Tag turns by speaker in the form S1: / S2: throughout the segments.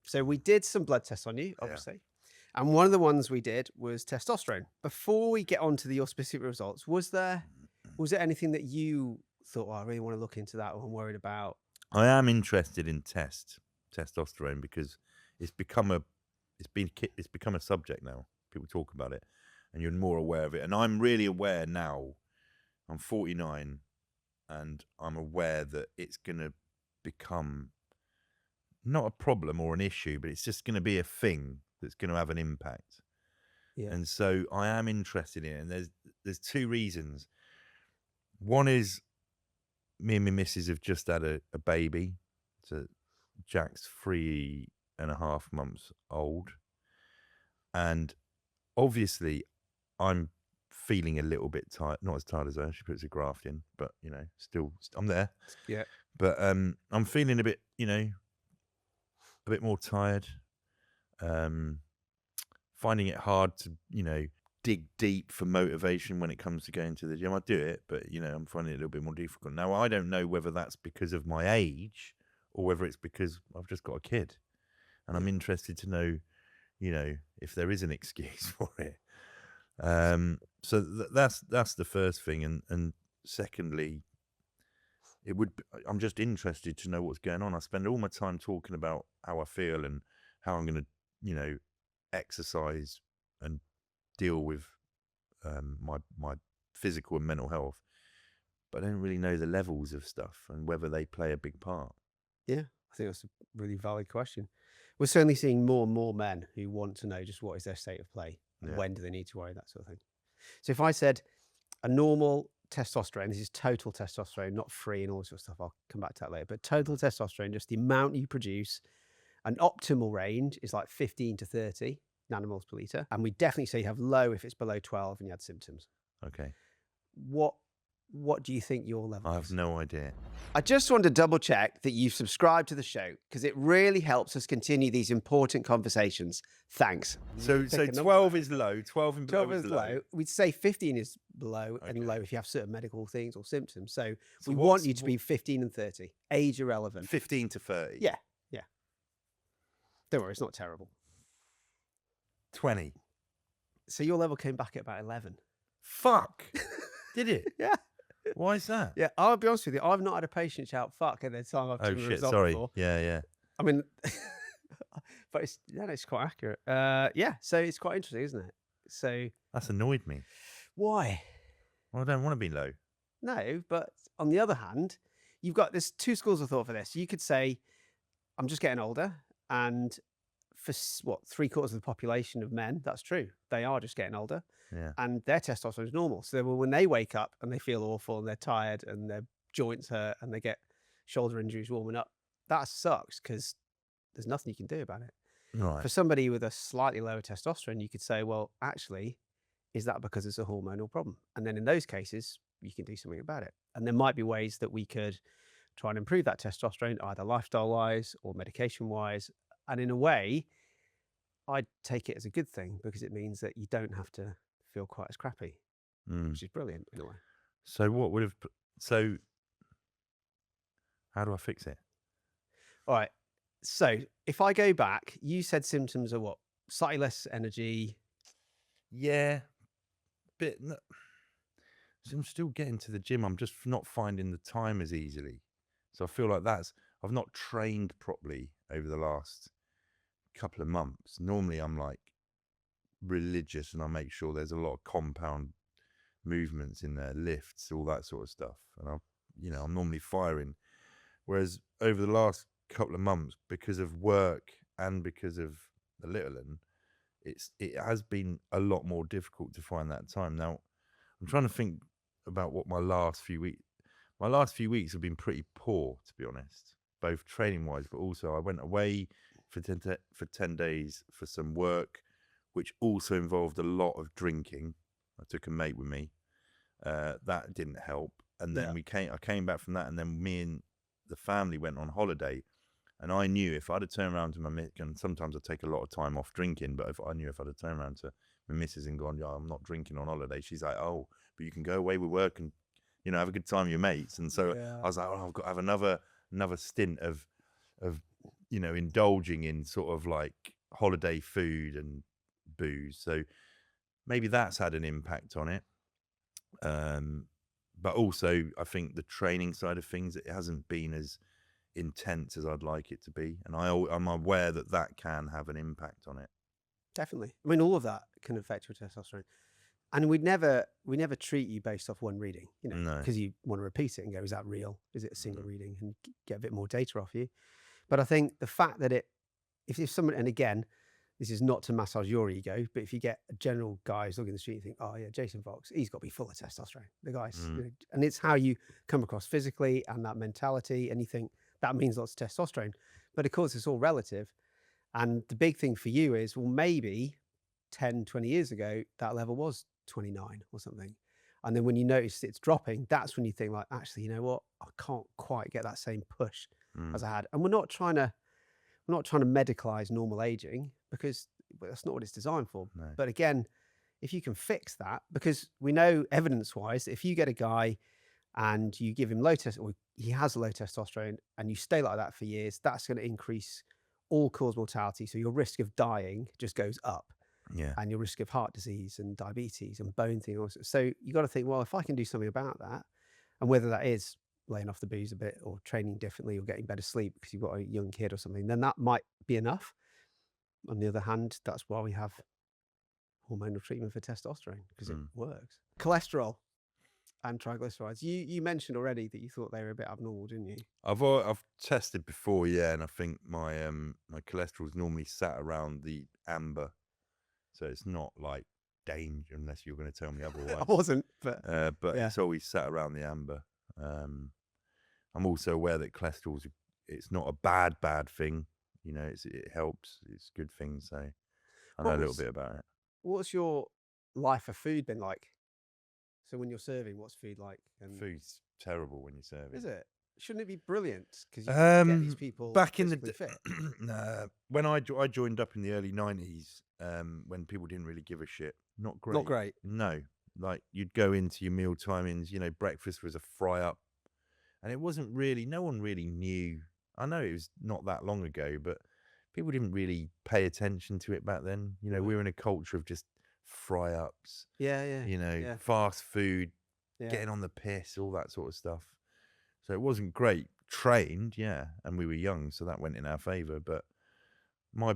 S1: So we did some blood tests on you, obviously. And one of the ones we did was testosterone. Before we get on to your specific results, was there anything that you thought, oh, I really want to look into that, or I'm worried about?
S2: I am interested in testosterone because it's become a subject now. People talk about it, and you're more aware of it. And I'm really aware now. I'm 49, and I'm aware that it's going to become not a problem or an issue, but it's just going to be a thing that's going to have an impact.
S1: Yeah.
S2: And so I am interested in it. And there's two reasons. One is me and my missus have just had a baby. So Jack's 3.5 months old. And obviously I'm feeling a little bit tired, not as tired as her. She puts a graft in, but still I'm there.
S1: Yeah.
S2: But I'm feeling a bit, a bit more tired. Finding it hard to, dig deep for motivation when it comes to going to the gym. I do it, but I'm finding it a little bit more difficult. Now, I don't know whether that's because of my age or whether it's because I've just got a kid. And I'm interested to know, if there is an excuse for it. So that's the first thing. And secondly, I'm just interested to know what's going on. I spend all my time talking about how I feel and how I'm going to, exercise and deal with my physical and mental health, but I don't really know the levels of stuff and whether they play a big part.
S1: Yeah, I think that's a really valid question. We're certainly seeing more and more men who want to know just what is their state of play and when do they need to worry, that sort of thing. So if I said a normal testosterone, this is total testosterone, not free and all this sort of stuff, I'll come back to that later, but total testosterone, just the amount you produce, an optimal range is like 15 to 30 nanomoles per litre. And we definitely say you have low if it's below 12 and you had symptoms.
S2: Okay.
S1: What do you think your level is?
S2: I have no idea.
S1: I just wanted to double check that you've subscribed to the show because it really helps us continue these important conversations. Thanks.
S2: So 12 is low, 12 and below
S1: 12 is low. We'd say 15 is below and low if you have certain medical things or symptoms. So we want you to be 15 and 30, age irrelevant.
S2: 15 to 30?
S1: Yeah. Don't worry, it's not terrible.
S2: 20.
S1: So your level came back at about 11.
S2: Fuck. Did it?
S1: Yeah.
S2: Why is that?
S1: Yeah, I'll be honest with you. I've not had a patient shout "fuck" at the time I've given the result before.
S2: Yeah.
S1: I mean, but it's quite accurate. Yeah, so it's quite interesting, isn't it? So
S2: that's annoyed me.
S1: Why?
S2: Well, I don't want to be low.
S1: No, but on the other hand, there's two schools of thought for this. You could say, I'm just getting older, and for 3/4 of the population of men, that's true. They are just getting older.
S2: Yeah.
S1: And their testosterone is normal. So when they wake up and they feel awful and they're tired and their joints hurt and they get shoulder injuries warming up, that sucks because there's nothing you can do about it.
S2: Right.
S1: For somebody with a slightly lower testosterone, you could say, well, actually, is that because it's a hormonal problem? And then in those cases, you can do something about it. And there might be ways that we could try and improve that testosterone, either lifestyle-wise or medication-wise. And in a way, I'd take it as a good thing because it means that you don't have to feel quite as crappy, which is brilliant in a way.
S2: So how do I fix it?
S1: All right. So if I go back, you said symptoms are what? Slightly less energy.
S2: Yeah. Bit. I'm still getting to the gym. I'm just not finding the time as easily. So I feel like I've not trained properly over the last couple of months. Normally I'm like religious and I make sure there's a lot of compound movements in there, lifts, all that sort of stuff. And I'm normally firing. Whereas over the last couple of months, because of work and because of the little one, it has been a lot more difficult to find that time. Now, I'm trying to think about what my last few weeks have been pretty poor, to be honest, both training wise, but also I went away for 10 days for some work, which also involved a lot of drinking. I took a mate with me. That didn't help. And then I came back from that, and then me and the family went on holiday. And I knew if I'd have turned around to my missus, and sometimes I take a lot of time off drinking, but if I'd have turned around to my missus and gone, I'm not drinking on holiday, she's like, oh, but you can go away with work and, have a good time with your mates. And so I was like, I've got to have another stint of indulging in sort of like holiday food and booze. So maybe that's had an impact on it. But also, I think the training side of things, it hasn't been as intense as I'd like it to be, and I'm aware that that can have an impact on it.
S1: Definitely. I mean, all of that can affect your testosterone. And we never treat you based off one reading,
S2: No.
S1: because you want to repeat it and go, is that real? Is it a single reading? And get a bit more data off you. But I think the fact that if someone, and again, this is not to massage your ego, but if you get a general guy who's looking in the street and think, oh yeah, Jason Fox, he's got to be full of testosterone. The guy's, and it's how you come across physically and that mentality. And you think that means lots of testosterone. But of course, it's all relative. And the big thing for you is, well, maybe 10, 20 years ago, that level was 29 or something. And then when you notice it's dropping, that's when you think like, actually, you know what? I can't quite get that same push as I had. And we're not trying to medicalize normal aging, because that's not what it's designed for.
S2: No.
S1: But again, if you can fix that, because we know evidence-wise, if you get a guy and you give him low test, or he has a low testosterone, and you stay like that for years, that's going to increase all-cause mortality. So your risk of dying just goes up.
S2: Yeah.
S1: And your risk of heart disease and diabetes and bone thing also. So you got to think, well, if I can do something about that, and whether that is laying off the booze a bit or training differently or getting better sleep because you've got a young kid or something, then that might be enough. On the other hand, that's why we have hormonal treatment for testosterone, because it works. Cholesterol and triglycerides. You mentioned already that you thought they were a bit abnormal, didn't you?
S2: I've tested before, yeah, and I think my my cholesterol's normally sat around the amber, so it's not like danger, unless you're going to tell me otherwise.
S1: I wasn't, but yeah.
S2: It's always sat around the amber. I'm also aware that cholesterol's, it's not a bad thing. It helps. It's a good thing. So I know a little bit about it.
S1: What's your life of food been like? So when you're serving, what's food like? And
S2: food's terrible when you're serving.
S1: is it? Shouldn't it be brilliant? Because you get these people
S2: back in the
S1: fit.
S2: When I joined up in the early 90s, when people didn't really give a shit. Not great.
S1: Not great.
S2: No, like you'd go into your meal timings. Breakfast was a fry up, and it wasn't really. No one really knew. I know it was not that long ago, but people didn't really pay attention to it back then. We were in a culture of just fry ups.
S1: Yeah.
S2: Fast food, getting on the piss, all that sort of stuff. So it wasn't great. Trained, yeah, and we were young, so that went in our favour. But my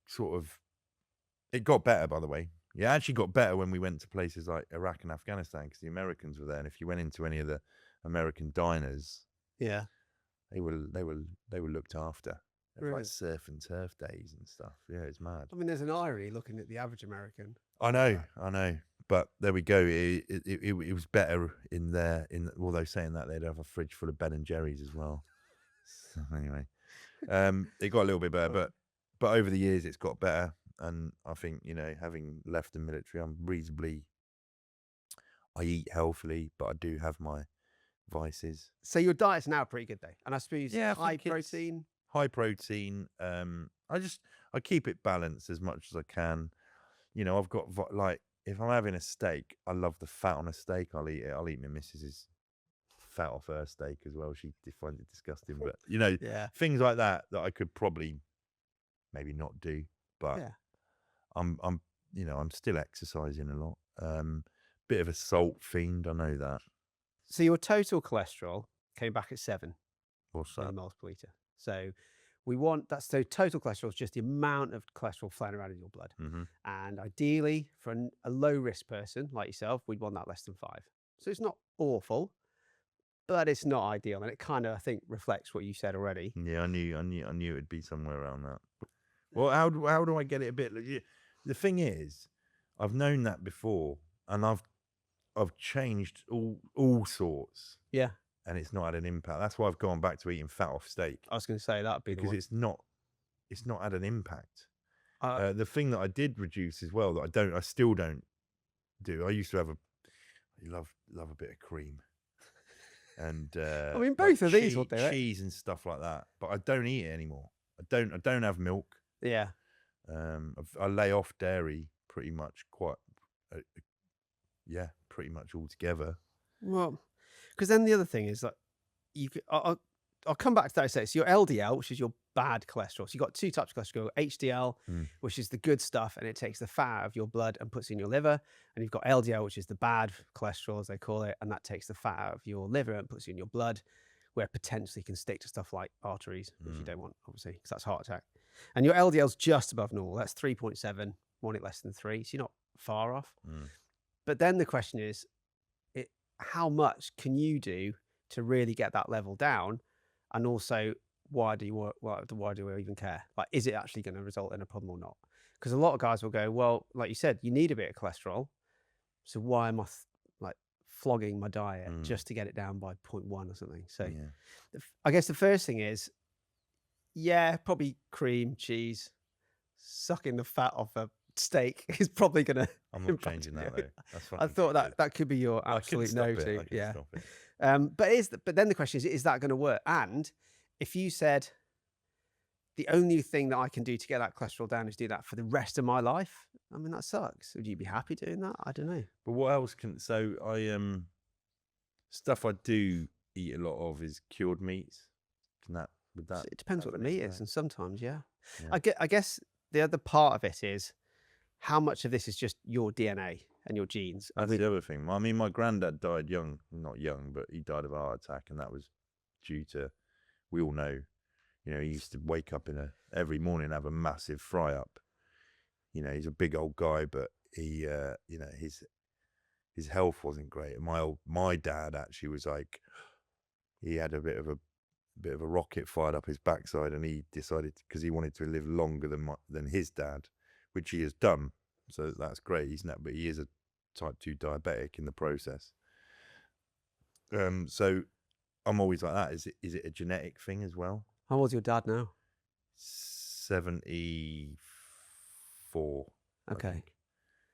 S2: sort of, it got better, by the way. It actually got better when we went to places like Iraq and Afghanistan, because the Americans were there. And if you went into any of the American diners,
S1: yeah,
S2: they were looked after.
S1: Really?
S2: Like surf and turf days and stuff. Yeah, it's mad.
S1: I mean, there's an irony looking at the average American.
S2: I know. But there we go. It was better in there. Although saying that, they'd have a fridge full of Ben and Jerry's as well. So anyway, it got a little bit better, but over the years it's got better. And I think, having left the military, I eat healthily, but I do have my vices.
S1: So your diet's now pretty good though, and I suppose high protein.
S2: High protein. I keep it balanced as much as I can. I've got if I'm having a steak, I love the fat on a steak. I'll eat it. I'll eat my missus's fat off her steak as well. She finds it disgusting, but things like that I could probably maybe not do. But I'm still exercising a lot. Bit of a salt fiend, I know that.
S1: So your total cholesterol came back at 7
S2: What's that?
S1: millimoles per litre. So so total cholesterol is just the amount of cholesterol flowing around in your blood. And ideally, for a low risk person like yourself, we'd want that less than 5. So it's not awful, but it's not ideal. And it kind of, I think, reflects what you said already.
S2: Yeah, I knew it'd be somewhere around that. Well, how do I get it a bit? The thing is, I've known that before, and I've changed all sorts.
S1: Yeah.
S2: And it's not had an impact. That's why I've gone back to eating fat off steak.
S1: I was going to say that'd be
S2: because it's not had an impact. The thing that I did reduce as well, that I still don't do. I used to have love a bit of cream, and
S1: I mean both of these will do it.
S2: Cheese and stuff like that, but I don't eat it anymore. I don't have milk.
S1: Yeah.
S2: I lay off dairy pretty much pretty much altogether.
S1: Well, because then the other thing is that I'll come back to that in a second. So your LDL, which is your bad cholesterol. So you've got two types of cholesterol: HDL, which is the good stuff, and it takes the fat out of your blood and puts it in your liver. And you've got LDL, which is the bad cholesterol, as they call it, and that takes the fat out of your liver and puts it in your blood, where potentially can stick to stuff like arteries, which you don't want, obviously, because that's heart attack. And your LDL's just above normal. That's 3.7, want it less than 3. So you're not far off. But then the question is, how much can you do to really get that level down? And also, why do we even care? Like, is it actually going to result in a problem or not? Because a lot of guys will go, well, like you said, you need a bit of cholesterol. So why am I like flogging my diet just to get it down by 0.1 or something? So I guess the first thing is, probably cream, cheese, sucking the fat off a steak is probably going to.
S2: I'm not changing that though. That's
S1: I thought that could be your absolute no to. Yeah.
S2: Stop it.
S1: But then the question is that going to work? And if you said the only thing that I can do to get that cholesterol down is do that for the rest of my life, I mean, that sucks. Would you be happy doing that? I don't know.
S2: But what else can? So I stuff I do eat a lot of is cured meats. Would that?
S1: It depends what the meat is, and sometimes, I guess the other part of it is how much of this is just your DNA and your genes.
S2: That's the other thing. I mean, my granddad died young, not young, but he died of a heart attack, and that was due to, we all know, he used to wake up every morning and have a massive fry up. He's a big old guy, but he, his health wasn't great. And my dad actually was like, he had a bit of a rocket fired up his backside, and he decided, because he wanted to live longer than his dad, which he has done. So that's great. But he is a type 2 diabetic in the process. So I'm always like that. Is it a genetic thing as well?
S1: How old's your dad now?
S2: 74.
S1: Okay.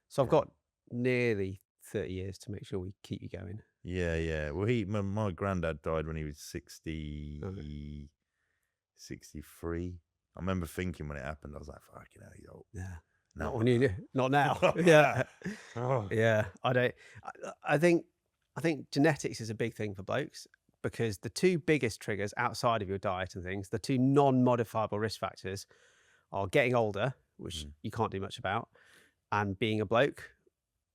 S1: So I've got nearly 30 years to make sure we keep you going.
S2: Yeah. Well, my granddad died when he was 63. I remember thinking when it happened, I was like, fucking hell, he's old.
S1: Yeah.
S2: No.
S1: Not now. Yeah. Yeah. I think genetics is a big thing for blokes, because the two biggest triggers outside of your diet and things, the two non-modifiable risk factors, are getting older, which you can't do much about, and being a bloke,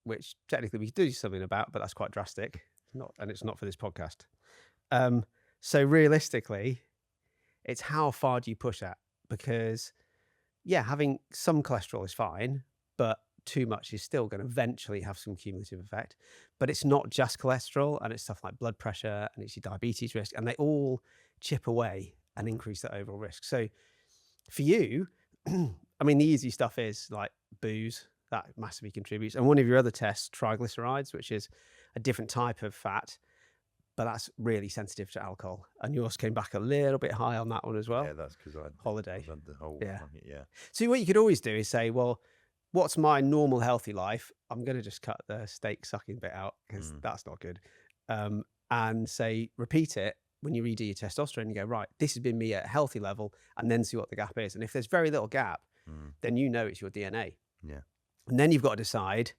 S1: which technically we could do something about, but that's quite drastic. And it's not for this podcast. So realistically, it's how far do you push that? Because having some cholesterol is fine, but too much is still going to eventually have some cumulative effect. But it's not just cholesterol, and it's stuff like blood pressure, and it's your diabetes risk, and they all chip away and increase the overall risk. So for you, I mean, the easy stuff is like booze, that massively contributes. And one of your other tests, triglycerides, which is a different type of fat, but that's really sensitive to alcohol. And yours came back a little bit high on that one as well.
S2: Yeah, that's because I
S1: holiday.
S2: had the whole
S1: Yeah. So what you could always do is say, well, what's my normal healthy life? I'm going to just cut the steak sucking bit out, because that's not good. And say, repeat it when you redo your testosterone. You go, right, this has been me at a healthy level, and then see what the gap is. And if there's very little gap, then it's your DNA.
S2: Yeah.
S1: And then you've got to decide,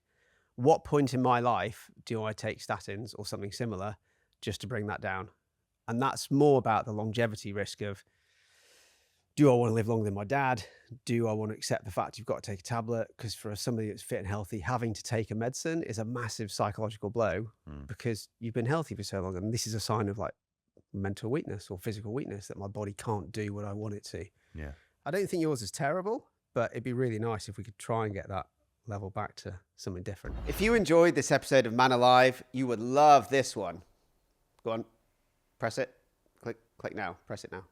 S1: what point in my life do I take statins or something similar just to bring that down? And that's more about the longevity risk of, do I want to live longer than my dad? Do I want to accept the fact you've got to take a tablet? Because for somebody that's fit and healthy, having to take a medicine is a massive psychological blow, because you've been healthy for so long. And this is a sign of like mental weakness or physical weakness, that my body can't do what I want it to.
S2: Yeah.
S1: I don't think yours is terrible, but it'd be really nice if we could try and get that level back to something different. If you enjoyed this episode of Man Alive, you would love this one. Go on, press it. Click now. Press it now.